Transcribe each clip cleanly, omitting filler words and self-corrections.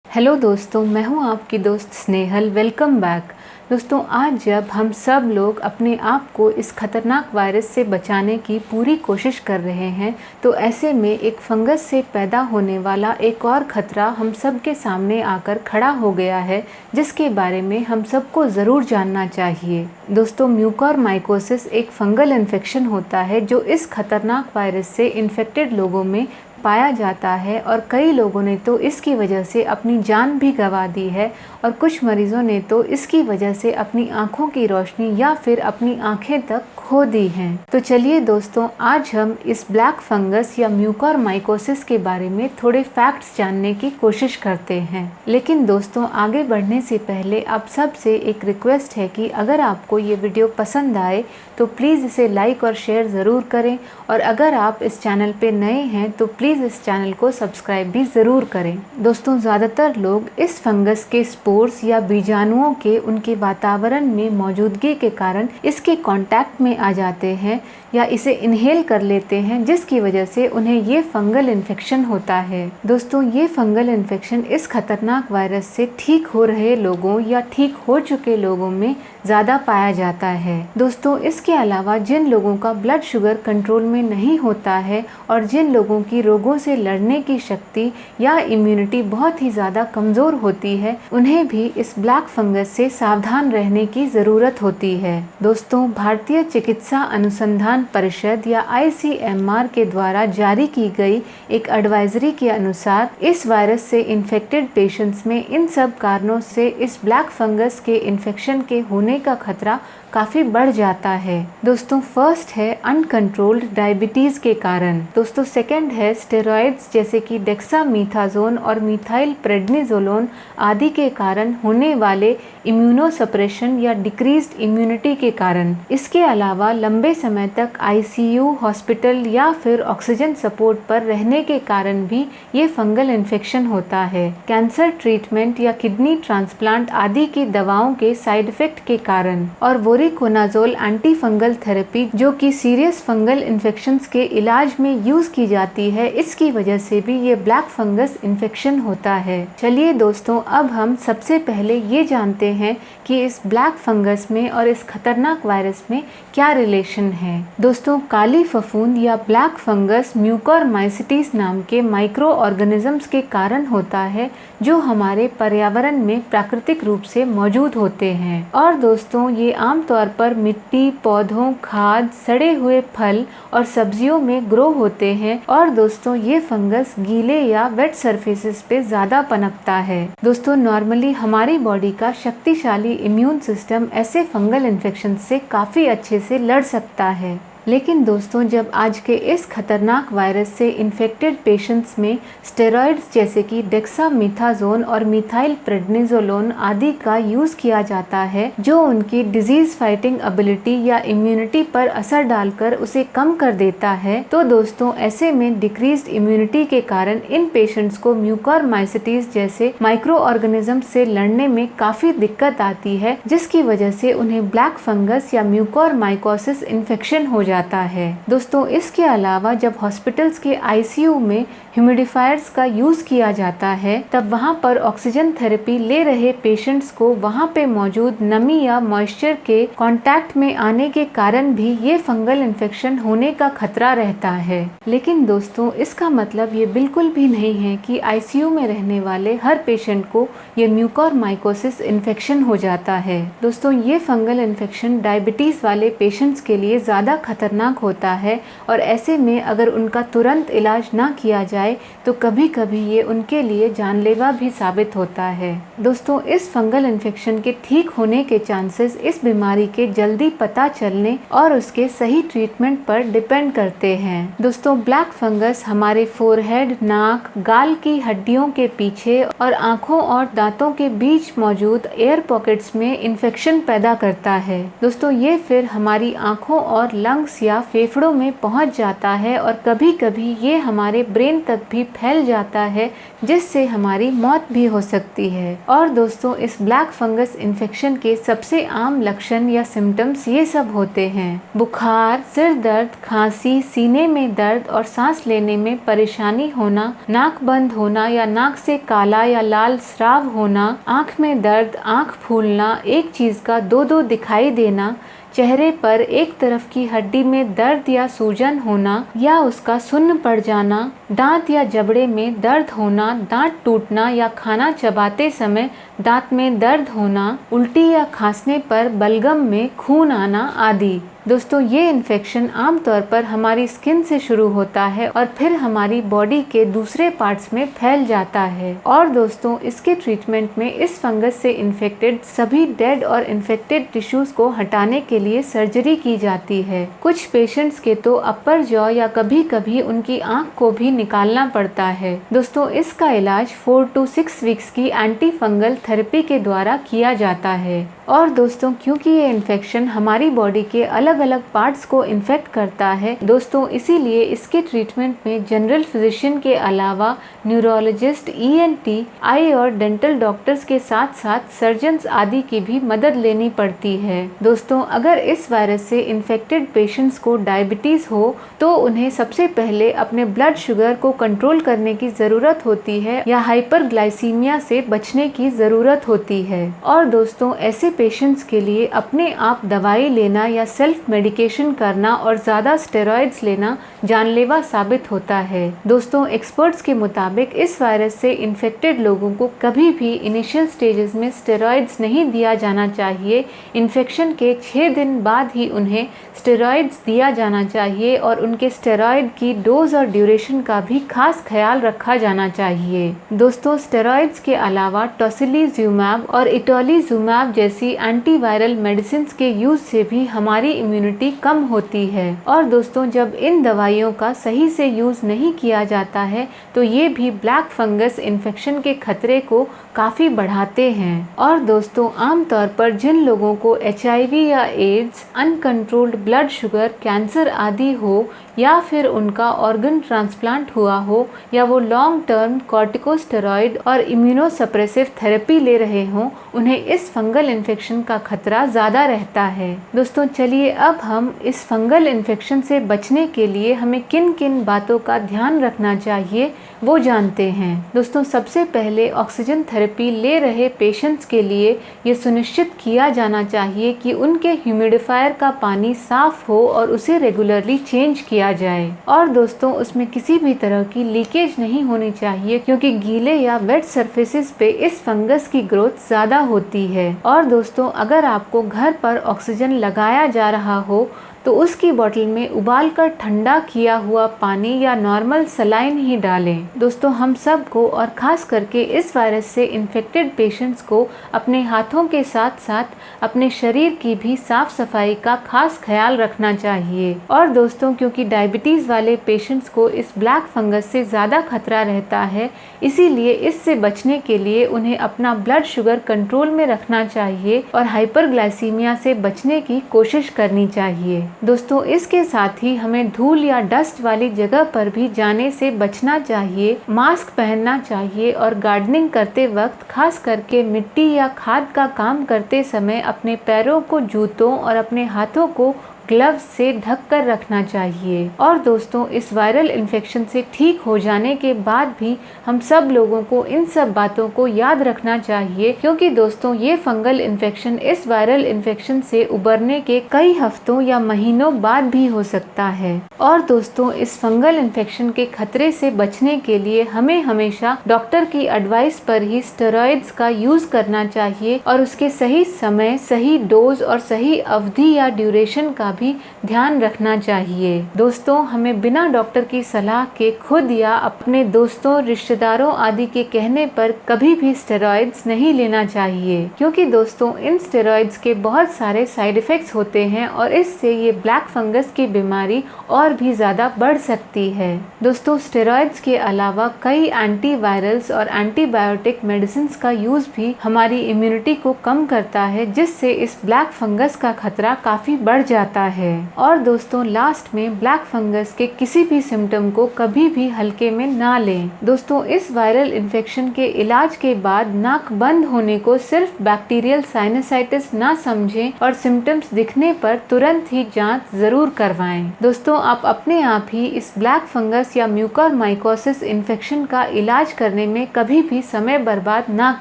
Hello दोस्तों, मैं हूं आपकी दोस्त स्नेहल। Welcome back. दोस्तों, आज जब हम सब लोग अपने आप को इस खतरनाक वायरस से बचाने की पूरी कोशिश कर रहे हैं, तो ऐसे में एक फंगस से पैदा होने वाला एक और खतरा हम सब के सामने आकर खड़ा हो गया है, जिसके बारे में हम सबको ज़रूर जानना चाहिए। दोस्तों, म्यूकोरमाइकोसिस एक फंगल इन्फेक्शन होता है जो इस खतरनाक वायरस से इन्फेक्टेड लोगों में पाया जाता है और कई लोगों ने तो इसकी वजह से अपनी जान भी गंवा दी है और कुछ मरीजों ने तो इसकी वजह से अपनी आंखों की रोशनी या फिर अपनी आंखें तक खो दी हैं। तो चलिए दोस्तों, आज हम इस ब्लैक फंगस या म्यूकोरमाइकोसिस के बारे में थोड़े फैक्ट्स जानने की कोशिश करते हैं। लेकिन दोस्तों, आगे बढ़ने से पहले आप सबसे एक रिक्वेस्ट है कि अगर आपको ये वीडियो पसंद आए तो प्लीज़ इसे लाइक और शेयर ज़रूर करें, और अगर आप इस चैनल पे नए हैं तो प्लीज़ इस चैनल को सब्सक्राइब भी ज़रूर करें। दोस्तों, ज़्यादातर लोग इस फंगस के स्पोर्स या बीजाणुओं के उनके वातावरण में मौजूदगी के कारण इसके कांटेक्ट में आ जाते हैं या इसे इनहेल कर लेते हैं, जिसकी वजह से उन्हें ये फंगल इन्फेक्शन होता है। दोस्तों, ये फंगल इन्फेक्शन इस खतरनाक वायरस से ठीक हो रहे लोगों या ठीक हो चुके लोगों में ज़्यादा पाया जाता है। दोस्तों, इसके अलावा जिन लोगों का ब्लड शुगर कंट्रोल में नहीं होता है और जिन लोगों की रोगों से लड़ने की शक्ति या इम्यूनिटी बहुत ही ज़्यादा कमज़ोर होती है, उन्हें भी इस ब्लैक फंगस से सावधान रहने की ज़रूरत होती है। दोस्तों, भारतीय चिकित्सा अनुसंधान परिषद या ICMR के द्वारा जारी की गई एक एडवाइजरी के अनुसार इस वायरस से इन्फेक्टेड पेशेंट्स में इन सब कारणों से इस ब्लैक फंगस के इन्फेक्शन के होने का खतरा काफ़ी बढ़ जाता है। दोस्तों, फर्स्ट है अनकंट्रोल्ड डायबिटीज़ के कारण। दोस्तों, सेकंड है स्टेरॉइड्स जैसे कि डेक्सामीथाजोन और मिथाइल प्रेडनिसोलोन आदि के कारण होने वाले इम्यूनोसप्रेशन या डिक्रीज्ड इम्यूनिटी के कारण। इसके अलावा लंबे समय तक ICU, हॉस्पिटल या फिर ऑक्सीजन सपोर्ट पर रहने के कारण भी ये फंगल इन्फेक्शन होता है। कैंसर ट्रीटमेंट या किडनी ट्रांसप्लांट आदि की दवाओं के साइड इफेक्ट के कारण, और वोरिकोनाजोल एंटी फंगल थेरेपी जो कि सीरियस फंगल इन्फेक्शंस के इलाज में यूज की जाती है, इसकी वजह से भी ये ब्लैक फंगस इन्फेक्शन होता है। चलिए दोस्तों, अब हम सबसे पहले ये जानते हैं कि इस ब्लैक फंगस में और इस खतरनाक वायरस में क्या रिलेशन है। दोस्तों, काली फफूंद या ब्लैक फंगस म्यूकोरमाइसिटीज नाम के माइक्रो ऑर्गेनिजम्स के कारण होता है जो हमारे पर्यावरण में प्राकृतिक रूप से मौजूद होते हैं। और दोस्तों, ये आमतौर पर मिट्टी, पौधों, खाद, सड़े हुए फल और सब्जियों में ग्रो होते हैं। और दोस्तों, ये फंगस गीले या वेट सरफेसेस पे ज़्यादा पनपता है। दोस्तों, नॉर्मली हमारी बॉडी का शक्तिशाली इम्यून सिस्टम ऐसे फंगल इन्फेक्शन से काफ़ी अच्छे से लड़ सकता है। लेकिन दोस्तों, जब आज के इस खतरनाक वायरस से इन्फेक्टेड पेशेंट्स में स्टेरॉइड्स जैसे कि डेक्सामीथाजोन और मिथाइल प्रेडनिसोलोन आदि का यूज़ किया जाता है, जो उनकी डिजीज फाइटिंग एबिलिटी या इम्यूनिटी पर असर डालकर उसे कम कर देता है, तो दोस्तों ऐसे में डिक्रीज्ड इम्यूनिटी के कारण इन पेशेंट्स को म्यूकोरमाइसिटीज जैसे माइक्रो ऑर्गेनिज्म से लड़ने में काफ़ी दिक्कत आती है, जिसकी वजह से उन्हें ब्लैक फंगस या म्यूकोरमाइकोसिस इन्फेक्शन हो जाता है। दोस्तों, इसके अलावा जब हॉस्पिटल्स के ICU में ह्यूमिडिफायर्स का यूज किया जाता है, तब वहां पर ऑक्सीजन थेरेपी ले रहे पेशेंट्स को वहां पे मौजूद नमी या मॉइस्चर के कांटेक्ट में आने के कारण भी ये फंगल इन्फेक्शन होने का खतरा रहता है। लेकिन दोस्तों, इसका मतलब ये बिल्कुल भी नहीं है कि ICU में रहने वाले हर पेशेंट को ये म्यूकोरमाइकोसिस इन्फेक्शन हो जाता है। दोस्तों, ये फंगल इन्फेक्शन डायबिटीज वाले पेशेंट्स के लिए ज़्यादा खतरनाक होता है, और ऐसे में अगर उनका तुरंत इलाज ना किया जाए तो कभी कभी ये उनके लिए जानलेवा भी साबित होता है। दोस्तों, इस फंगल इन्फेक्शन के ठीक होने के चांसेस इस बीमारी के जल्दी पता चलने और उसके सही ट्रीटमेंट पर डिपेंड करते हैं। दोस्तों, ब्लैक फंगस हमारे फोरहेड, नाक, गाल की हड्डियों के पीछे और आँखों और दांतों के बीच मौजूद एयर पॉकेट्स में इन्फेक्शन पैदा करता है। दोस्तों, ये फिर हमारी आँखों और लंग्स लंग्स या फेफड़ों में पहुंच जाता है और कभी कभी ये हमारे ब्रेन तक भी फैल जाता है, जिससे हमारी मौत भी हो सकती है। और दोस्तों, इस ब्लैक फंगस इन्फेक्शन के सबसे आम लक्षण या सिम्टम्स ये सब होते हैं: बुखार, सिर दर्द, खांसी, सीने में दर्द और सांस लेने में परेशानी होना, नाक बंद होना या नाक से काला या लाल स्राव होना, आँख में दर्द, आँख फूलना, एक चीज का दो दिखाई देना, चेहरे पर एक तरफ की हड्डी में दर्द या सूजन होना या उसका सुन्न पड़ जाना, दांत या जबड़े में दर्द होना, दांत टूटना या खाना चबाते समय दांत में दर्द होना, उल्टी या खांसने पर बलगम में खून आना आदि। दोस्तों, ये इन्फेक्शन आमतौर पर हमारी स्किन से शुरू होता है और फिर हमारी बॉडी के दूसरे पार्ट्स में फैल जाता है। और दोस्तों, इसके ट्रीटमेंट में इस फंगस से इन्फेक्टेड सभी डेड और इन्फेक्टेड टिश्यूज को हटाने के लिए सर्जरी की जाती है। कुछ पेशेंट्स के तो अपर जॉ या कभी कभी उनकी आंख को भी निकालना पड़ता है। दोस्तों, इसका इलाज 4 to 6 वीक्स की एंटी फंगल थेरेपी के द्वारा किया जाता है। और दोस्तों, क्योंकि ये इन्फेक्शन हमारी बॉडी के अलग अलग पार्ट्स को इन्फेक्ट करता है दोस्तों, इसीलिए इसके ट्रीटमेंट में जनरल फिजिशियन के अलावा न्यूरोलॉजिस्ट, ENT, आई और डेंटल डॉक्टर्स के साथ साथ सर्जन्स आदि की भी मदद लेनी पड़ती है। दोस्तों, अगर इस वायरस से इन्फेक्टेड पेशेंट्स को डायबिटीज हो तो उन्हें सबसे पहले अपने ब्लड शुगर को कंट्रोल करने की जरूरत होती है या हाइपरग्लाइसीमिया से बचने की जरूरत होती है। और दोस्तों, ऐसे पेशेंट्स के लिए अपने आप दवाई लेना या सेल्फ मेडिकेशन करना और ज़्यादा स्टेरॉइड्स लेना जानलेवा साबित होता है। दोस्तों, एक्सपर्ट्स के मुताबिक इस वायरस से इन्फेक्टेड लोगों को कभी भी इनिशियल स्टेजेस में स्टेरॉइड्स नहीं दिया जाना चाहिए। इन्फेक्शन के 6 दिन बाद ही उन्हें स्टेरॉइड्स दिया जाना चाहिए और उनके स्टेरॉइड की डोज और ड्यूरेशन का भी खास ख्याल रखा जाना चाहिए। दोस्तों, स्टेरॉइड्स के अलावा टोसिलीजुमैब और इटोलिजुमैब जैसी एंटीवायरल मेडिसिन के यूज से भी हमारी इम्यूनिटी कम होती है। और दोस्तों, जब इन दवाइयों का सही से यूज नहीं किया जाता है तो ये भी ब्लैक फंगस इन्फेक्शन के खतरे को काफी बढ़ाते हैं। और दोस्तों, आमतौर पर जिन लोगों को HIV या AIDS, uncontrolled blood sugar, cancer आदि हो या फिर उनका ऑर्गन ट्रांसप्लांट हुआ हो या वो लॉन्ग टर्म कॉर्टिकोस्टेरॉइड और इम्यूनोसप्रेसिव थेरेपी ले रहे हों, उन्हें इस फंगल इन्फेक्शन का खतरा ज़्यादा रहता है। दोस्तों, चलिए अब हम इस फंगल इन्फेक्शन से बचने के लिए हमें किन किन बातों का ध्यान रखना चाहिए वो जानते हैं। दोस्तों, सबसे पहले ऑक्सीजन थेरेपी ले रहे पेशेंट्स के लिए ये सुनिश्चित किया जाना चाहिए कि उनके ह्यूमिडिफायर का पानी साफ हो और उसे रेगुलरली चेंज किया जाए। और दोस्तों, उसमें किसी भी तरह की लीकेज नहीं होनी चाहिए क्योंकि गीले या वेट सरफेसेस पे इस फंगस की ग्रोथ ज्यादा होती है। और दोस्तों, अगर आपको घर पर ऑक्सीजन लगाया जा रहा हो तो उसकी बोतल में उबाल कर ठंडा किया हुआ पानी या नॉर्मल सलाइन ही डालें। दोस्तों, हम सबको और खास करके इस वायरस से इन्फेक्टेड पेशेंट्स को अपने हाथों के साथ साथ अपने शरीर की भी साफ सफाई का खास ख्याल रखना चाहिए। और दोस्तों, क्योंकि डायबिटीज वाले पेशेंट्स को इस ब्लैक फंगस से ज़्यादा खतरा रहता है, इसीलिए इससे बचने के लिए उन्हें अपना ब्लड शुगर कंट्रोल में रखना चाहिए और हाइपरग्लाइसीमिया से बचने की कोशिश करनी चाहिए। दोस्तों, इसके साथ ही हमें धूल या डस्ट वाली जगह पर भी जाने से बचना चाहिए, मास्क पहनना चाहिए और गार्डनिंग करते वक्त खास करके मिट्टी या खाद का काम करते समय अपने पैरों को जूतों और अपने हाथों को ग्लव्स से ढक कर रखना चाहिए। और दोस्तों, इस वायरल इन्फेक्शन से ठीक हो जाने के बाद भी हम सब लोगों को इन सब बातों को याद रखना चाहिए क्योंकि दोस्तों, ये फंगल इन्फेक्शन इस वायरल इन्फेक्शन से उबरने के कई हफ्तों या महीनों बाद भी हो सकता है। और दोस्तों, इस फंगल इन्फेक्शन के खतरे से बचने के लिए हमें हमेशा डॉक्टर की एडवाइस पर ही स्टेरॉइड्स का यूज करना चाहिए और उसके सही समय, सही डोज और सही अवधि या ड्यूरेशन का भी ध्यान रखना चाहिए। दोस्तों, हमें बिना डॉक्टर की सलाह के खुद या अपने दोस्तों, रिश्तेदारों आदि के कहने पर कभी भी स्टेरॉइड्स नहीं लेना चाहिए क्योंकि दोस्तों, इन स्टेरॉइड्स के बहुत सारे साइड इफेक्ट्स होते हैं और इससे ये ब्लैक फंगस की बीमारी और भी ज्यादा बढ़ सकती है। दोस्तों, स्टेरॉइड्स के अलावा कई एंटीवायरल्स और एंटीबायोटिक मेडिसिन का यूज भी हमारी इम्यूनिटी को कम करता है जिससे इस ब्लैक फंगस का खतरा काफी बढ़ जाता है। और दोस्तों लास्ट में ब्लैक फंगस के किसी भी सिम्टम को कभी भी हल्के में ना लें। दोस्तों इस वायरल इन्फेक्शन के इलाज के बाद नाक बंद होने को सिर्फ बैक्टीरियल साइनसाइटिस ना समझें और सिम्टम्स दिखने पर तुरंत ही जांच जरूर करवाएं। दोस्तों आप अपने आप ही इस ब्लैक फंगस या म्यूकरमाइकोसिस इन्फेक्शन का इलाज करने में कभी भी समय बर्बाद ना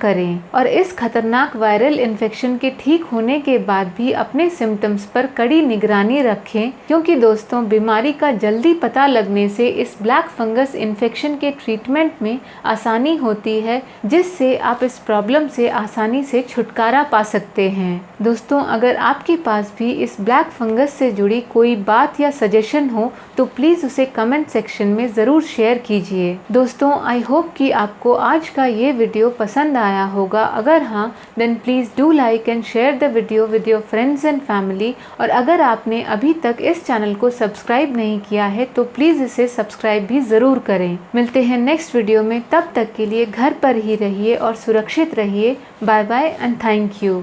करें और इस खतरनाक वायरल इन्फेक्शन के ठीक होने के बाद भी अपने सिम्टम्स पर कड़ी निगरानी रखें, क्योंकि दोस्तों बीमारी का जल्दी पता लगने से इस ब्लैक फंगस इन्फेक्शन के ट्रीटमेंट में आसानी होती है, जिससे आप इस प्रॉब्लम से आसानी से छुटकारा पा सकते हैं। दोस्तों अगर आपके पास भी इस ब्लैक फंगस से जुड़ी कोई बात या सजेशन हो तो प्लीज़ उसे कमेंट सेक्शन में ज़रूर शेयर कीजिए। दोस्तों आई होप कि आपको आज का ये वीडियो पसंद आया होगा। अगर हाँ then please do like and share the video with your friends and family. और अगर आपने अभी तक इस चैनल को सब्सक्राइब नहीं किया है तो प्लीज़ इसे सब्सक्राइब भी ज़रूर करें। मिलते हैं नेक्स्ट वीडियो में, तब तक के लिए घर पर ही रहिए और सुरक्षित रहिए। Bye bye and thank you.